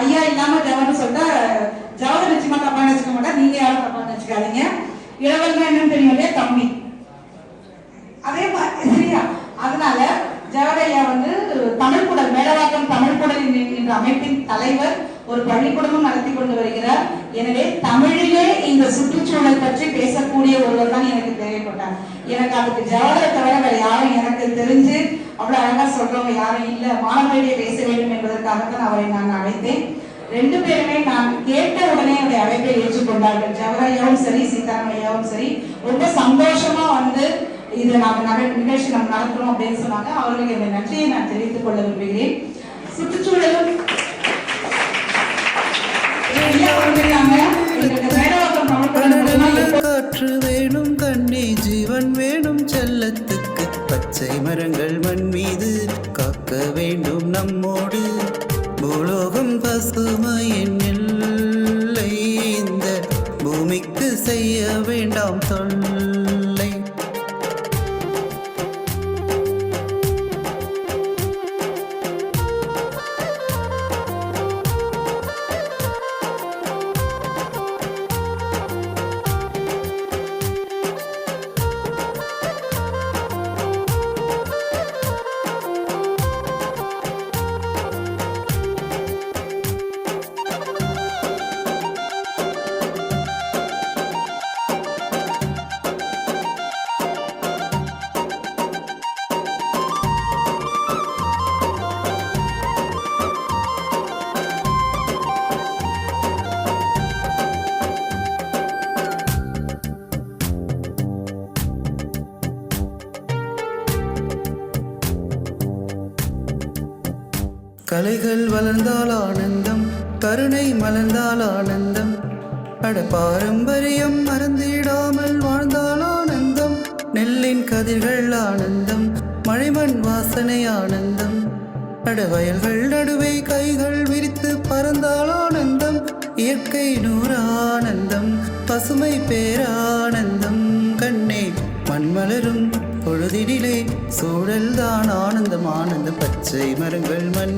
ஐயா இல்லாம ஜவஹர்னு சொல்லிட்டா ஜவஹர் நிச்சயமா தப்பா நினைச்சுக்க மாட்டா, நீங்க யாரும் தப்பா நினைச்சுக்காதீங்க. இளவல்னா என்னன்னு தெரியும் இல்லையா, தம்பி. அதே மாதிரி சரியா. அதனால ஜவஹர் ஐயா தமிழ்குடல், மேடவாக்கம் தமிழ்குடல் என்ற அமைப்பின் தலைவர், ஒரு பள்ளிக்கூடமும் நடத்தி கொண்டு வருகிறார். எனவே தமிழிலே இந்த சுற்றுச்சூழல் பற்றி பேசக்கூடிய ஒருவர் தான் எனக்கு தேவைப்பட்டார். எனக்கு அதுக்கு ஜவஹரை தவிர வேற யாரும் எனக்கு தெரிஞ்சு அவ்வளவு அழகா சொல்றவங்க யாரும் இல்ல. மாணவர்களிடையே பேச வேண்டும் என்பதற்காகத்தான் அவரை நான் அழைத்தேன். ரெண்டு பேருமே நான் கேட்ட உடனே என்னுடைய அழைப்பை ஏற்றுக்கொண்டார்கள். ஜவஹர் ஐயாவும் சரி, சீதாராம் ஐயாவும் சரி. ரொம்ப சந்தோஷமா இது நிகழ்ச்சி நம்ம நடத்துறோம் அப்படின்னு சொன்னாங்க. அவர்களுக்கு என்னுடைய நன்றியை நான் தெரிவித்துக் கொள்ள விரும்புகிறேன். சுற்றுச்சூழலும் காற்று வேணும், கண்ணே ஜீவன் வேணும், செல்லத்துக்கு பச்சை மரங்கள் மண் மீது காக்க வேண்டும் நம்மோடு. பூலோகம் பசுமையின் எல்லை, இந்த பூமிக்கு செய்ய வேண்டாம் தொல்லை. கலைகள் வளர்ந்தால் ஆனந்தம், கருணை மலர்ந்தால் ஆனந்தம், அட பாரம்பரியம் மறந்திடாமல் வாழ்ந்தால் ஆனந்தம். நெல்லின் கதிர்கள் ஆனந்தம், மழைமண் வாசனை ஆனந்தம், அட வயல்கள் நடுவே கைகள் விரித்து பறந்தால் ஆனந்தம். இயற்கை நூறானந்தம், பசுமை பேரானந்தம், கண்ணே மண்மலரும் பொழுதினிலே சூழல்தான் ஆனந்தம். ஆனந்த பச்சை மரங்கள் மண்